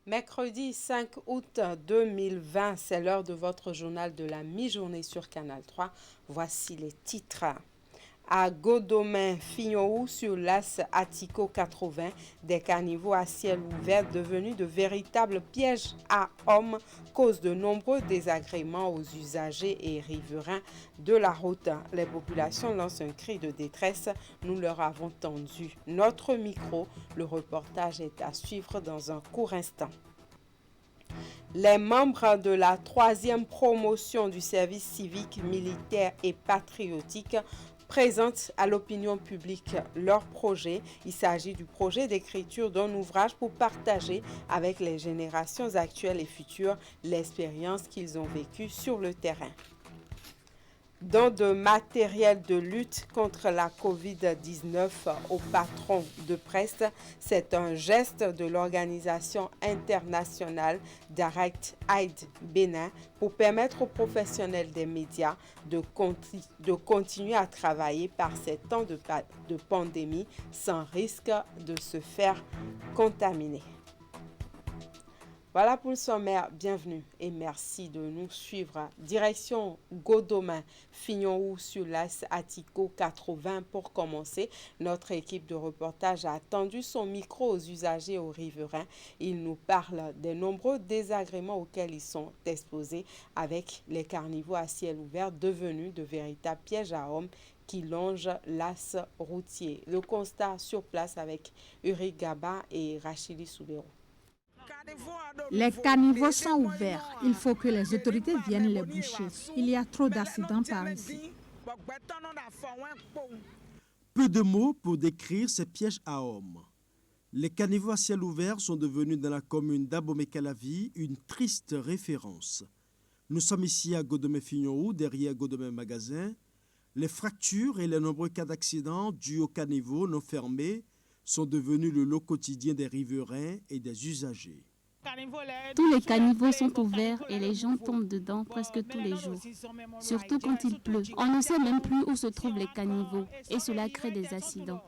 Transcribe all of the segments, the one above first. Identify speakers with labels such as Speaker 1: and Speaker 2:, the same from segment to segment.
Speaker 1: Mercredi 5 août 2020, c'est l'heure de votre journal de la mi-journée sur Canal 3. Voici les titres. À Godomain, Fignonou, sur l'As Attico 80, des caniveaux à ciel ouvert devenus de véritables pièges à hommes causent de nombreux désagréments aux usagers et riverains de la route. Les populations lancent un cri de détresse, nous leur avons tendu notre micro. Le reportage est à suivre dans un court instant. Les membres de la 3e promotion du service civique, militaire et patriotique présentent à l'opinion publique leur projet. Il s'agit du projet d'écriture d'un ouvrage pour partager avec les générations actuelles et futures l'expérience qu'ils ont vécue sur le terrain. Don de matériel de lutte contre la COVID-19 aux patrons de presse, c'est un geste de l'organisation internationale Direct Aid Bénin pour permettre aux professionnels des médias de continuer à travailler par ces temps de pandémie sans risque de se faire contaminer. Voilà pour le sommaire, bienvenue et merci de nous suivre. Direction Godomain, Fignonou sur l'As Attico 80 pour commencer. Notre équipe de reportage a tendu son micro aux usagers et aux riverains. Ils nous parlent des nombreux désagréments auxquels ils sont exposés avec les carnivores à ciel ouvert devenus de véritables pièges à hommes qui longent l'as routier. Le constat sur place avec Uri Gaba et Rachidi Soubero.
Speaker 2: Les caniveaux sont ouverts. Il faut que les autorités viennent les boucher. Il y a trop d'accidents par ici.
Speaker 3: Peu de mots pour décrire ces pièges à hommes. Les caniveaux à ciel ouvert sont devenus dans la commune d'Abomey-Calavi une triste référence. Nous sommes ici à Godomain-Fignonou, derrière Godomain Magasin. Les fractures et les nombreux cas d'accidents dus aux caniveaux non fermés sont devenus le lot quotidien des riverains et des usagers.
Speaker 4: Tous les caniveaux sont ouverts et les gens tombent dedans presque tous les jours, surtout quand il pleut. On ne sait même plus où se trouvent les caniveaux et cela crée des accidents.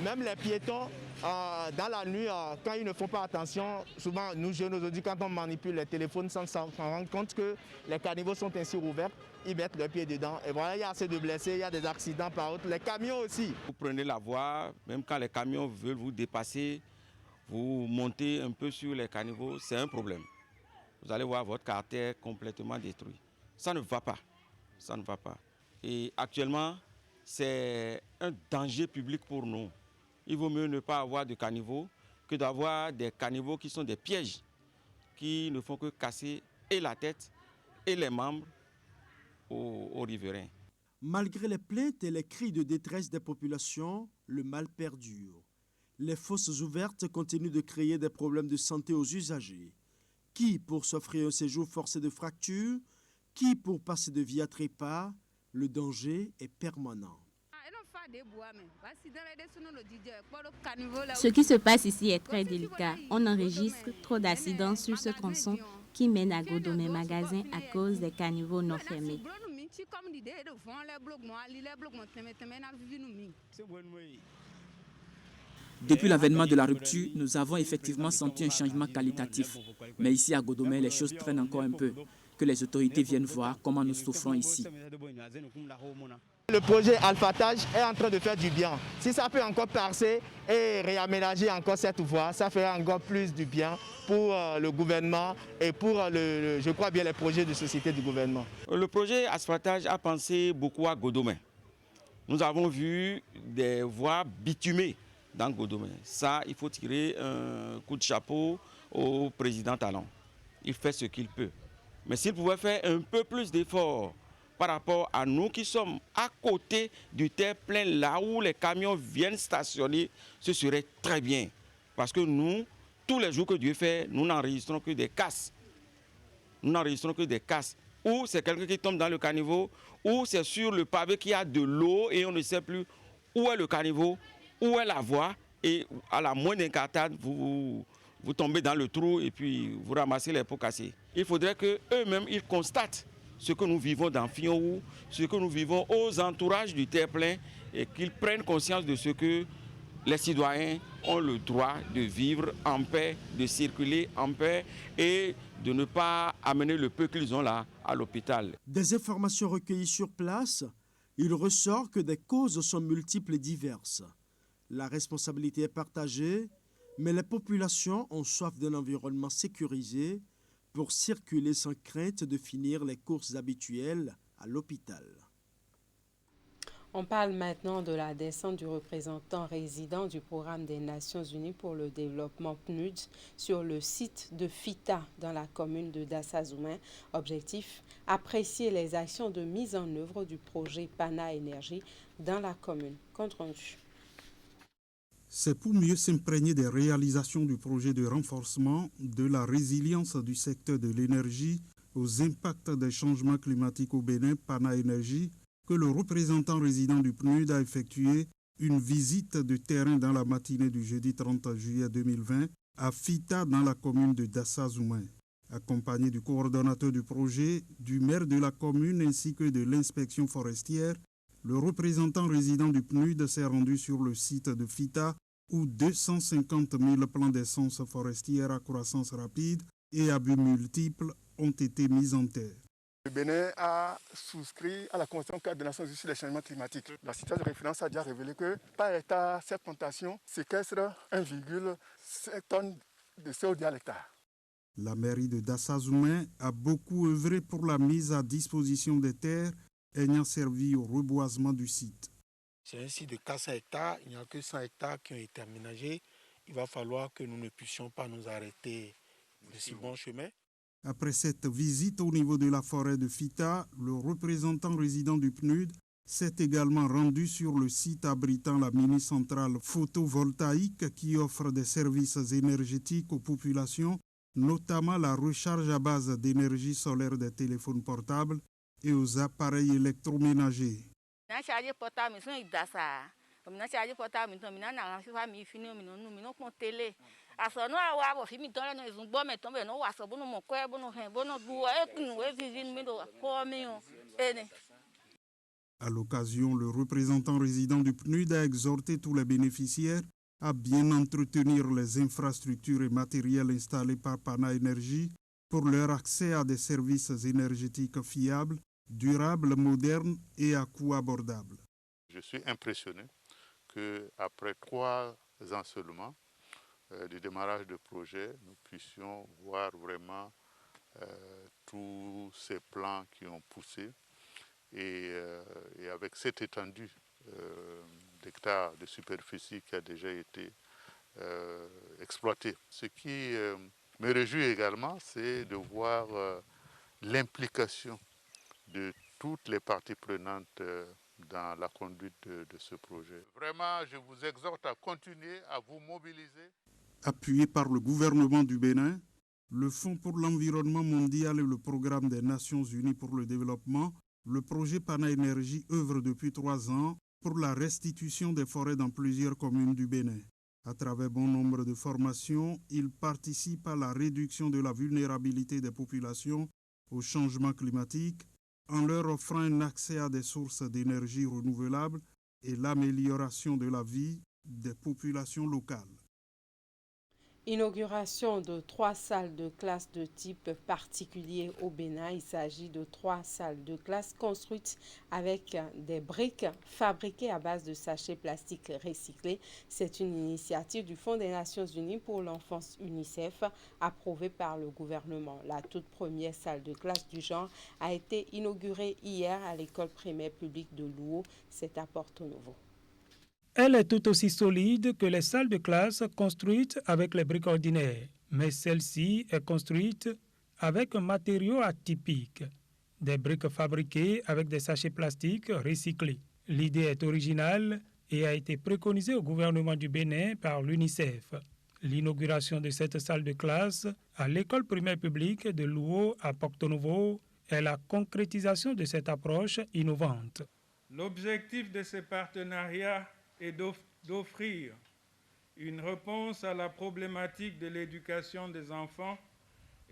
Speaker 5: Même les piétons, dans la nuit, quand ils ne font pas attention, souvent nous jeunes aujourd'hui, quand on manipule les téléphones sans s'en rendre compte que les caniveaux sont ainsi ouverts, ils mettent leurs pieds dedans. Et voilà, il y a assez de blessés, il y a des accidents par autres. Les camions aussi.
Speaker 6: Vous prenez la voie, même quand les camions veulent vous dépasser, vous montez un peu sur les caniveaux, c'est un problème. Vous allez voir votre carter complètement détruit. Ça ne va pas. Ça ne va pas. Et actuellement, c'est un danger public pour nous. Il vaut mieux ne pas avoir de caniveaux que d'avoir des caniveaux qui sont des pièges, qui ne font que casser et la tête et les membres aux riverains.
Speaker 3: Malgré les plaintes et les cris de détresse des populations, le mal perdure. Les fosses ouvertes continuent de créer des problèmes de santé aux usagers. Qui pour s'offrir un séjour forcé de fractures, qui pour passer de vie à trépas, le danger est permanent.
Speaker 4: Ce qui se passe ici est très délicat. On enregistre trop d'accidents sur ce tronçon qui mène à Godomain Magasin à cause des caniveaux non fermés.
Speaker 7: Depuis l'avènement de la rupture, nous avons effectivement senti un changement qualitatif. Mais ici à Godomain, les choses traînent encore un peu. Que les autorités viennent voir comment nous souffrons ici.
Speaker 5: Le projet Alphatage est en train de faire du bien. Si ça peut encore percer et réaménager encore cette voie, ça fera encore plus du bien pour le gouvernement et pour, je crois bien, les projets de société du gouvernement.
Speaker 6: Le projet Asphaltage a pensé beaucoup à Godomain. Nous avons vu des voies bitumées dans Godomain. Ça, il faut tirer un coup de chapeau au président Talon. Il fait ce qu'il peut. Mais s'il pouvait faire un peu plus d'efforts par rapport à nous qui sommes à côté du terre-plein, là où les camions viennent stationner, ce serait très bien. Parce que nous, tous les jours que Dieu fait, nous n'enregistrons que des casses. Nous n'enregistrons que des casses. Ou c'est quelqu'un qui tombe dans le caniveau, ou c'est sur le pavé qu'il y a de l'eau et on ne sait plus où est le caniveau, où est la voie. Et à la moindre incartade, vous tombez dans le trou et puis vous ramassez les pots cassés. Il faudrait qu'eux-mêmes ils constatent ce que nous vivons dans Fignonou, ce que nous vivons aux entourages du terre-plein et qu'ils prennent conscience de ce que les citoyens ont le droit de vivre en paix, de circuler en paix et de ne pas amener le peu qu'ils ont là à l'hôpital.
Speaker 3: Des informations recueillies sur place, il ressort que des causes sont multiples et diverses. La responsabilité est partagée, mais les populations ont soif d'un environnement sécurisé pour circuler sans crainte de finir les courses habituelles à l'hôpital.
Speaker 1: On parle maintenant de la descente du représentant résident du Programme des Nations Unies pour le développement PNUD sur le site de FITA dans la commune de Dassazoumé. Objectif, apprécier les actions de mise en œuvre du projet Pana Énergie dans la commune. Compte rendu.
Speaker 8: C'est pour mieux s'imprégner des réalisations du projet de renforcement de la résilience du secteur de l'énergie aux impacts des changements climatiques au Bénin, Pana Énergie, que le représentant résident du PNUD a effectué une visite de terrain dans la matinée du jeudi 30 juillet 2020 à Fita dans la commune de Dassazoumé. Accompagné du coordonnateur du projet, du maire de la commune ainsi que de l'inspection forestière, le représentant résident du PNUD s'est rendu sur le site de Fita où 250 000 plants d'essence forestière à croissance rapide et à but multiple ont été mis en terre.
Speaker 9: Le Bénin a souscrit à la Convention cadre des Nations Unies sur les changements climatiques. La situation de référence a déjà révélé que par hectare, cette plantation séquestre 1,5 tonnes de CO2 à l'hectare.
Speaker 8: La mairie de Dassazoumé a beaucoup œuvré pour la mise à disposition des terres ayant servi au reboisement du site.
Speaker 10: C'est un site de 400 hectares, il n'y a que 100 hectares qui ont été aménagés. Il va falloir que nous ne puissions pas nous arrêter de si bon chemin.
Speaker 8: Après cette visite au niveau de la forêt de Fita, le représentant résident du PNUD s'est également rendu sur le site abritant la mini-centrale photovoltaïque qui offre des services énergétiques aux populations, notamment la recharge à base d'énergie solaire des téléphones portables et aux appareils électroménagers. À l'occasion, le représentant résident du PNUD a exhorté tous les bénéficiaires à bien entretenir les infrastructures et matériels installés par Pana Énergie pour leur accès à des services énergétiques fiables, durables, modernes et à coût abordable.
Speaker 11: Je suis impressionné qu'après 3 ans seulement du démarrage du projet, nous puissions voir vraiment tous ces plans qui ont poussé et avec cette étendue d'hectares de superficie qui a déjà été exploitée. Ce qui me réjouit également, c'est de voir l'implication de toutes les parties prenantes dans la conduite de ce projet. Vraiment, je vous exhorte à continuer à vous mobiliser.
Speaker 8: Appuyé par le gouvernement du Bénin, le Fonds pour l'environnement mondial et le Programme des Nations Unies pour le développement, le projet Pana Énergie œuvre depuis 3 ans pour la restitution des forêts dans plusieurs communes du Bénin. À travers bon nombre de formations, il participe à la réduction de la vulnérabilité des populations au changement climatique en leur offrant un accès à des sources d'énergie renouvelables et l'amélioration de la vie des populations locales.
Speaker 1: Inauguration de 3 salles de classe de type particulier au Bénin. Il s'agit de 3 salles de classe construites avec des briques fabriquées à base de sachets plastiques recyclés. C'est une initiative du Fonds des Nations Unies pour l'enfance UNICEF approuvée par le gouvernement. La toute première salle de classe du genre a été inaugurée hier à l'école primaire publique de Louo. C'est à Porto Novo.
Speaker 12: Elle est tout aussi solide que les salles de classe construites avec les briques ordinaires, mais celle-ci est construite avec un matériau atypique, des briques fabriquées avec des sachets plastiques recyclés. L'idée est originale et a été préconisée au gouvernement du Bénin par l'UNICEF. L'inauguration de cette salle de classe à l'école primaire publique de Louo à Porto Novo est la concrétisation de cette approche innovante.
Speaker 13: L'objectif de ce partenariat est d'offrir une réponse à la problématique de l'éducation des enfants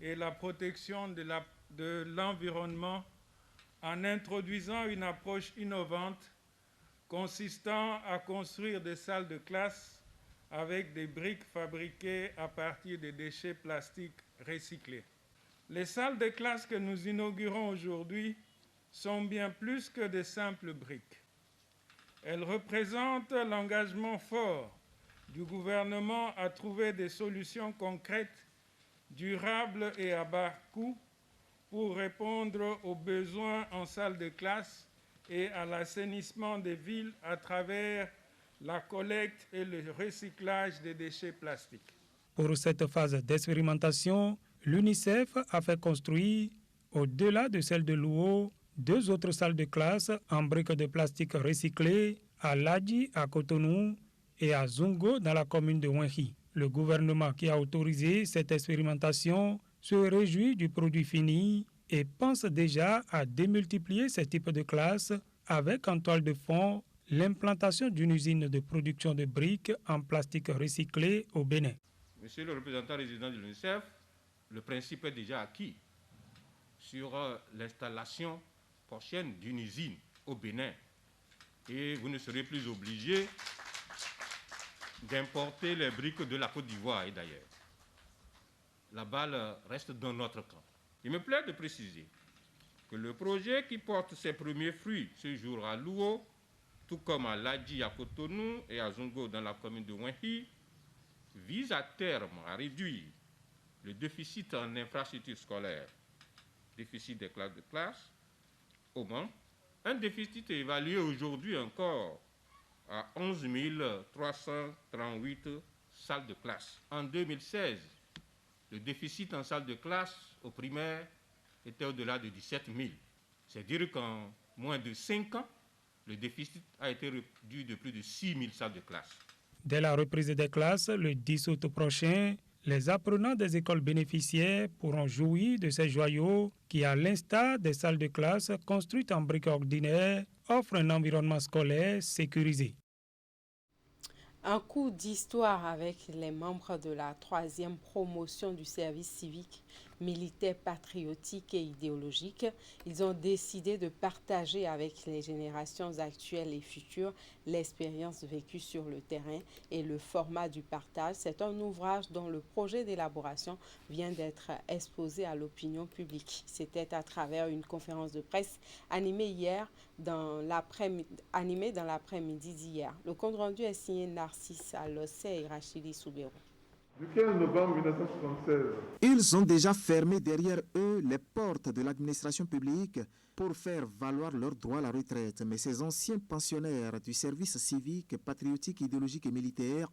Speaker 13: et la protection de l'environnement en introduisant une approche innovante consistant à construire des salles de classe avec des briques fabriquées à partir de déchets plastiques recyclés. Les salles de classe que nous inaugurons aujourd'hui sont bien plus que de simples briques. Elles représentent l'engagement fort du gouvernement à trouver des solutions concrètes, durables et à bas coût pour répondre aux besoins en salle de classe et à l'assainissement des villes à travers la collecte et le recyclage des déchets plastiques.
Speaker 12: Pour cette phase d'expérimentation, l'UNICEF a fait construire, au-delà de celle de Louo, 2 autres salles de classe en briques de plastique recyclées à Ladji, à Cotonou, et à Zungo, dans la commune de Wenhi. Le gouvernement qui a autorisé cette expérimentation se réjouit du produit fini et pense déjà à démultiplier ces types de classes avec en toile de fond l'implantation d'une usine de production de briques en plastique recyclé au Bénin.
Speaker 14: Monsieur le représentant résident de l'UNICEF, le principe est déjà acquis sur l'installation prochaine d'une usine au Bénin. Et vous ne serez plus obligé d'importer les briques de la Côte d'Ivoire et d'ailleurs. La balle reste dans notre camp. Il me plaît de préciser que le projet qui porte ses premiers fruits ce jour à Louo, tout comme à Ladji à Cotonou et à Zungo dans la commune de Wenhi, vise à terme à réduire le déficit en infrastructures scolaires, déficit des classes de classe, au moins un déficit évalué aujourd'hui encore à 11 338 salles de classe. En 2016, le déficit en salles de classe au primaire était au-delà de 17 000. C'est dire qu'en moins de 5 ans, le déficit a été réduit de plus de 6 000 salles de classe.
Speaker 12: Dès la reprise des classes, le 10 août prochain, les apprenants des écoles bénéficiaires pourront jouir de ces joyaux qui, à l'instar des salles de classe construites en briques ordinaires, offrent un environnement scolaire sécurisé.
Speaker 1: Un cours d'histoire avec les membres de la 3e promotion du service civique, militaire, patriotique et idéologique. Ils ont décidé de partager avec les générations actuelles et futures l'expérience vécue sur le terrain et le format du partage. C'est un ouvrage dont le projet d'élaboration vient d'être exposé à l'opinion publique. C'était à travers une conférence de presse animée dans l'après-midi d'hier. Le compte rendu est signé Narcisse Alossé et Rachidi Soubérou.
Speaker 15: Du 15 novembre 1976.
Speaker 16: Ils ont déjà fermé derrière eux les portes de l'administration publique pour faire valoir leurs droits à la retraite. Mais ces anciens pensionnaires du service civique, patriotique, idéologique et militaire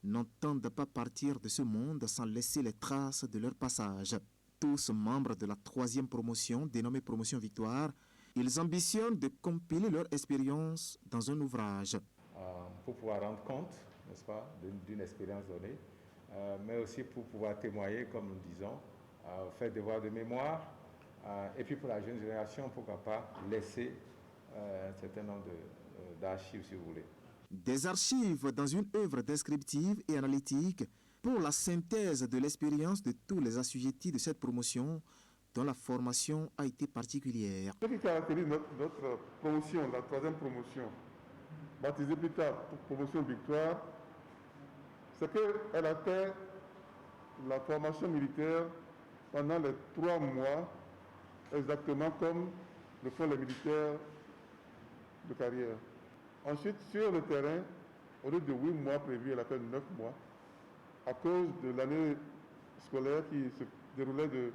Speaker 16: n'entendent pas partir de ce monde sans laisser les traces de leur passage. Tous membres de la 3e promotion, dénommée Promotion Victoire, ils ambitionnent de compiler leur expérience dans un ouvrage.
Speaker 17: Pour pouvoir rendre compte, n'est-ce pas, d'une expérience donnée, mais aussi pour pouvoir témoigner, comme nous disons, faire devoir de mémoire, et puis pour la jeune génération, pourquoi pas laisser un certain nombre d'archives, si vous voulez.
Speaker 16: Des archives dans une œuvre descriptive et analytique pour la synthèse de l'expérience de tous les assujettis de cette promotion, dont la formation a été particulière.
Speaker 15: Ce qui caractérise notre promotion, la 3e promotion, baptisée plus tard Promotion Victoire, c'est qu'elle a fait la formation militaire pendant les 3 mois, exactement comme le font les militaires de carrière. Ensuite, sur le terrain, au lieu de 8 mois prévus, elle a fait 9 mois, à cause de l'année scolaire qui se déroulait du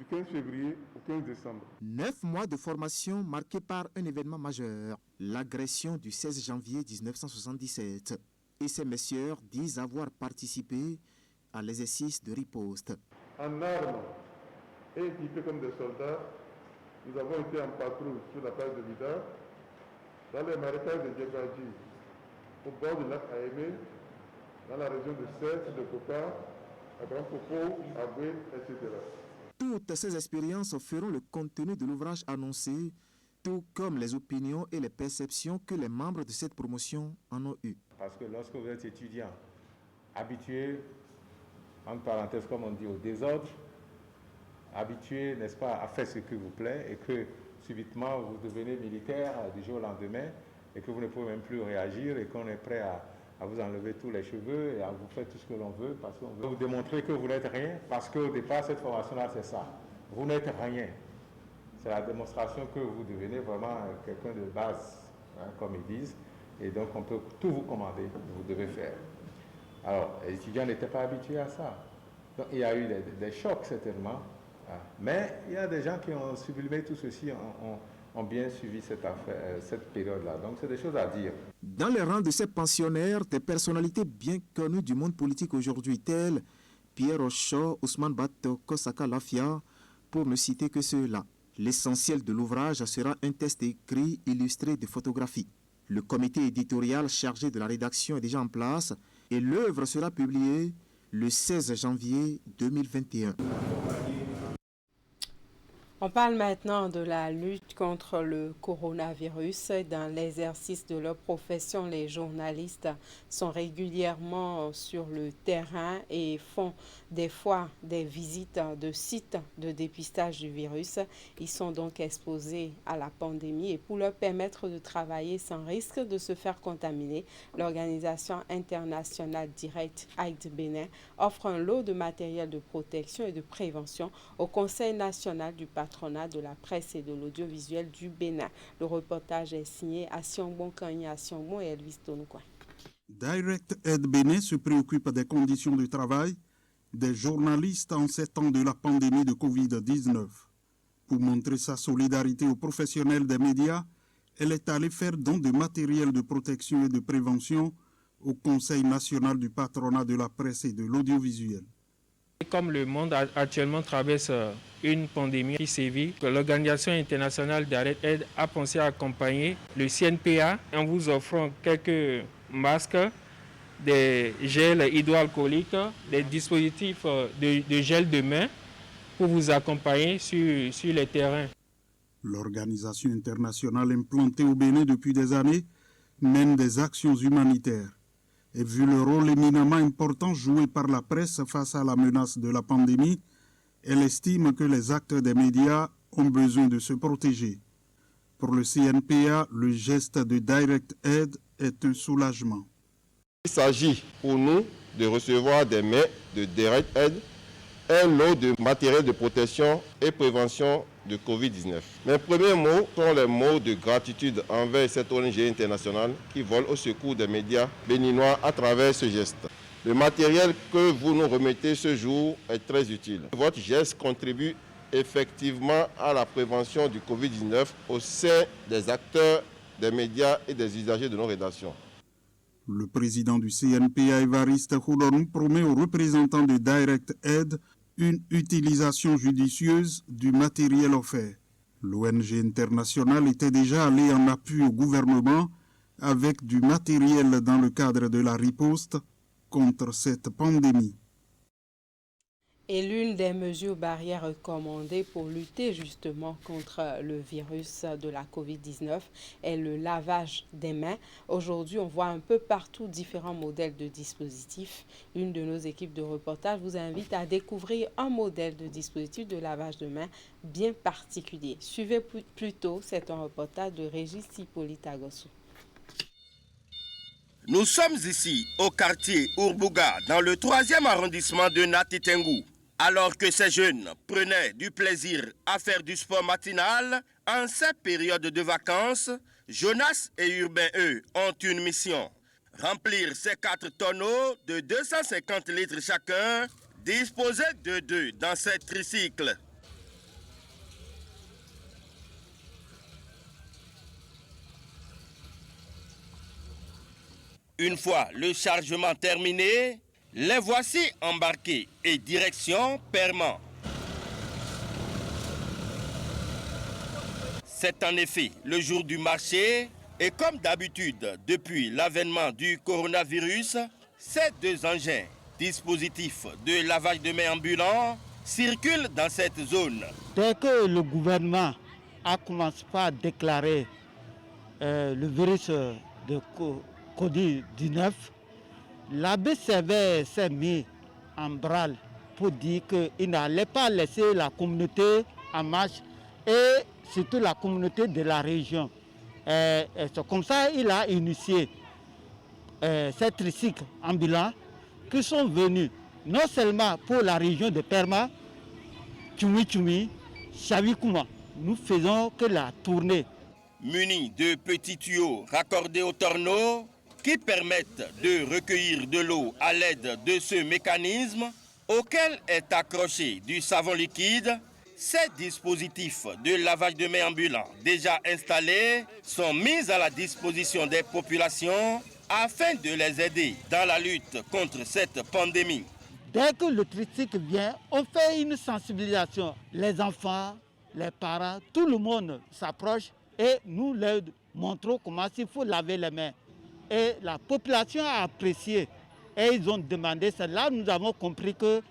Speaker 15: 15 février au 15 décembre.
Speaker 16: 9 mois de formation marqués par un événement majeur, l'agression du 16 janvier 1977. Et ces messieurs disent avoir participé à l'exercice de riposte.
Speaker 15: En armes et équipés comme des soldats, nous avons été en patrouille sur la plage de Vida, dans les marécages de Djebadji, au bord du lac Aémé, dans la région de Sète, de Copa, à Grand Popo, à Boué, etc.
Speaker 16: Toutes ces expériences feront le contenu de l'ouvrage annoncé, tout comme les opinions et les perceptions que les membres de cette promotion en ont eues.
Speaker 17: Parce que lorsque vous êtes étudiant, habitué, entre parenthèses comme on dit, au désordre, habitué, n'est-ce pas, à faire ce qui vous plaît, et que subitement vous devenez militaire du jour au lendemain, et que vous ne pouvez même plus réagir, et qu'on est prêt à vous enlever tous les cheveux et à vous faire tout ce que l'on veut parce qu'on veut vous démontrer que vous n'êtes rien. Parce qu'au départ, cette formation-là, c'est ça. Vous n'êtes rien. C'est la démonstration que vous devenez vraiment quelqu'un de base, hein, comme ils disent. Et donc, on peut tout vous commander, vous devez faire. Alors, les étudiants n'étaient pas habitués à ça. Donc, il y a eu des chocs, certainement. Mais il y a des gens qui ont sublimé tout ceci, ont bien suivi cette période-là. Donc, c'est des choses à dire.
Speaker 16: Dans les rangs de ces pensionnaires, des personnalités bien connues du monde politique aujourd'hui, telles Pierre Ocho, Ousmane Bato, Kosaka Lafia, pour ne citer que ceux-là. L'essentiel de l'ouvrage sera un test écrit illustré de photographies. Le comité éditorial chargé de la rédaction est déjà en place et l'œuvre sera publiée le 16 janvier 2021.
Speaker 1: On parle maintenant de la lutte contre le coronavirus. Dans l'exercice de leur profession, les journalistes sont régulièrement sur le terrain et font des fois des visites de sites de dépistage du virus. Ils sont donc exposés à la pandémie et pour leur permettre de travailler sans risque de se faire contaminer, l'organisation internationale Direct Aid Bénin offre un lot de matériel de protection et de prévention au Conseil national du patronat de la presse et de l'audiovisuel du Bénin. Le reportage est signé Asiongbon Kanye Asiongbon et Elvis Tonoukoy.
Speaker 8: Direct Aid Bénin se préoccupe des conditions de travail des journalistes en ces temps de la pandémie de Covid-19. Pour montrer sa solidarité aux professionnels des médias, elle est allée faire don de matériel de protection et de prévention au Conseil national du patronat de la presse et de l'audiovisuel.
Speaker 18: Comme le monde actuellement traverse une pandémie qui sévit, l'Organisation internationale d'arrêt aide a pensé à accompagner le CNPA en vous offrant quelques masques, des gels hydroalcooliques, des dispositifs de gel de main pour vous accompagner sur les terrains.
Speaker 8: L'organisation internationale implantée au Bénin depuis des années mène des actions humanitaires. Et vu le rôle éminemment important joué par la presse face à la menace de la pandémie, elle estime que les acteurs des médias ont besoin de se protéger. Pour le CNPA, le geste de Direct Aid est un soulagement.
Speaker 19: Il s'agit pour nous de recevoir des mains de Direct Aid, un lot de matériel de protection et prévention de Covid-19. Mes premiers mots sont les mots de gratitude envers cette ONG internationale qui vole au secours des médias béninois à travers ce geste. Le matériel que vous nous remettez ce jour est très utile. Votre geste contribue effectivement à la prévention du Covid-19 au sein des acteurs, des médias et des usagers de nos rédactions.
Speaker 8: Le président du CNPA, Évariste Khoulonou, promet aux représentants de Direct Aid une utilisation judicieuse du matériel offert. L'ONG internationale était déjà allée en appui au gouvernement avec du matériel dans le cadre de la riposte contre cette pandémie.
Speaker 1: Et l'une des mesures barrières recommandées pour lutter justement contre le virus de la COVID-19 est le lavage des mains. Aujourd'hui, on voit un peu partout différents modèles de dispositifs. Une de nos équipes de reportage vous invite à découvrir un modèle de dispositif de lavage de mains bien particulier. Suivez plutôt, c'est un reportage de Régis Hippolyte Agossou.
Speaker 20: Nous sommes ici au quartier Urbouga, dans le 3e arrondissement de Natitengou. Alors que ces jeunes prenaient du plaisir à faire du sport matinal, en cette période de vacances, Jonas et Urbain, eux, ont une mission. Remplir ces 4 tonneaux de 250 litres chacun, disposés de 2 dans ces tricycles. Une fois le chargement terminé, les voici embarqués et direction Perman. C'est en effet le jour du marché et comme d'habitude, depuis l'avènement du coronavirus, ces 2 engins, dispositifs de lavage de mains ambulants, circulent dans cette zone.
Speaker 21: Dès que le gouvernement a commencé à déclarer le virus de Covid-19, l'abbé Sévère s'est mis en branle pour dire qu'il n'allait pas laisser la communauté en marche et surtout la communauté de la région. Et c'est comme ça qu'il a initié ces tricycles ambulants qui sont venus non seulement pour la région de Perma, Tchoumi, Chavikouma. Nous faisons que la tournée.
Speaker 20: Munis de petits tuyaux raccordés au torneau qui permettent de recueillir de l'eau à l'aide de ce mécanisme auquel est accroché du savon liquide, ces dispositifs de lavage de mains ambulants déjà installés sont mis à la disposition des populations afin de les aider dans la lutte contre cette pandémie.
Speaker 21: Dès que le tricycle vient, on fait une sensibilisation. Les enfants, les parents, tout le monde s'approche et nous leur montrons comment il faut laver les mains. Et la population a apprécié et ils ont demandé ça. Là, nous avons compris que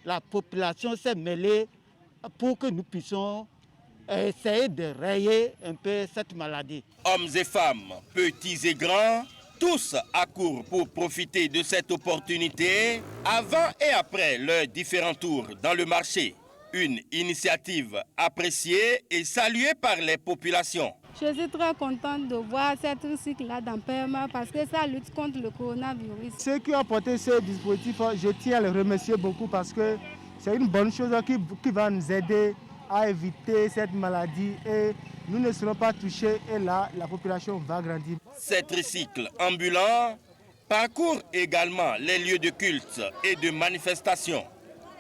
Speaker 21: la population s'est mêlée pour que nous puissions essayer de rayer un peu cette maladie.
Speaker 20: Hommes et femmes, petits et grands, tous accourent pour profiter de cette opportunité avant et après leurs différents tours dans le marché. Une initiative appréciée et saluée par les populations.
Speaker 2: Je suis très contente de voir cette tricycle-là dans Perma parce que ça lutte contre le coronavirus.
Speaker 22: Ceux qui ont porté ce dispositif, je tiens à les remercier beaucoup parce que c'est une bonne chose qui va nous aider à éviter cette maladie et nous ne serons pas touchés et là, la population va grandir.
Speaker 20: Ces tricycles ambulants parcourent également les lieux de culte et de manifestation.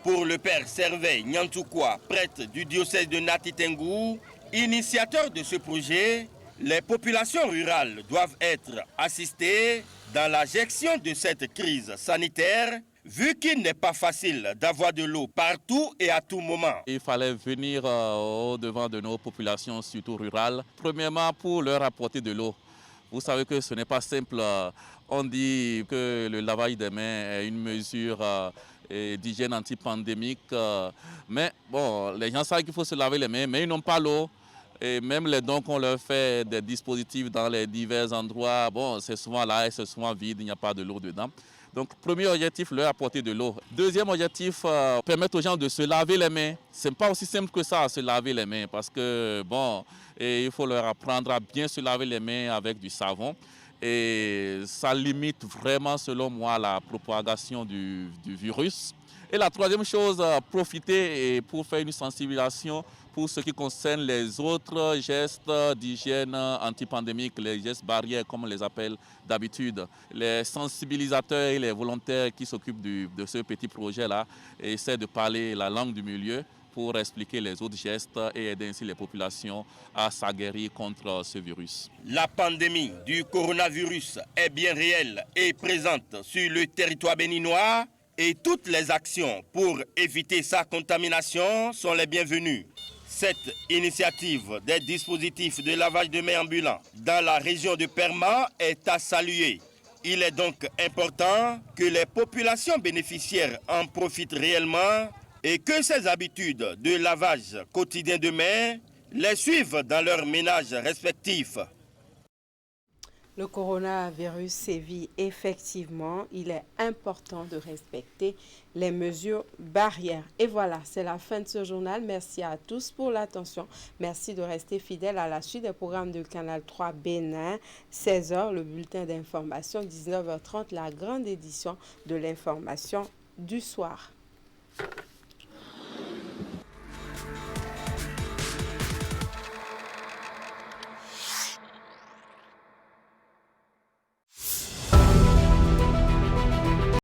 Speaker 20: Pour le père Serveille Nyantoukwa, prêtre du diocèse de Nati Tengou, initiateur de ce projet, les populations rurales doivent être assistées dans la gestion de cette crise sanitaire, vu qu'il n'est pas facile d'avoir de l'eau partout et à tout moment.
Speaker 23: Il fallait venir au-devant de nos populations, surtout rurales, premièrement pour leur apporter de l'eau. Vous savez que ce n'est pas simple. On dit que le lavage des mains est une mesure d'hygiène antipandémique. Mais bon, les gens savent qu'il faut se laver les mains, mais ils n'ont pas l'eau. Et même les dons qu'on leur fait des dispositifs dans les divers endroits, bon, c'est souvent là et c'est souvent vide, il n'y a pas de l'eau dedans. Donc, premier objectif, leur apporter de l'eau. Deuxième objectif, permettre aux gens de se laver les mains. Ce n'est pas aussi simple que ça, se laver les mains, parce que, bon, il faut leur apprendre à bien se laver les mains avec du savon. Et ça limite vraiment, selon moi, la propagation du virus. Et la troisième chose, profiter pour faire une sensibilisation pour ce qui concerne les autres gestes d'hygiène antipandémique, les gestes barrières comme on les appelle d'habitude. Les sensibilisateurs et les volontaires qui s'occupent de ce petit projet-là essaient de parler la langue du milieu pour expliquer les autres gestes et aider ainsi les populations à s'aguerrir contre ce virus.
Speaker 20: La pandémie du coronavirus est bien réelle et présente sur le territoire béninois et toutes les actions pour éviter sa contamination sont les bienvenues. Cette initiative des dispositifs de lavage de mains ambulants dans la région de Perma est à saluer. Il est donc important que les populations bénéficiaires en profitent réellement et que ces habitudes de lavage quotidien de mains les suivent dans leurs ménages respectifs.
Speaker 1: Le coronavirus sévit effectivement. Il est important de respecter les mesures barrières. Et voilà, c'est la fin de ce journal. Merci à tous pour l'attention. Merci de rester fidèles à la suite des programmes de Canal 3 Bénin. 16h, le bulletin d'information. 19h30, la grande édition de l'information du soir.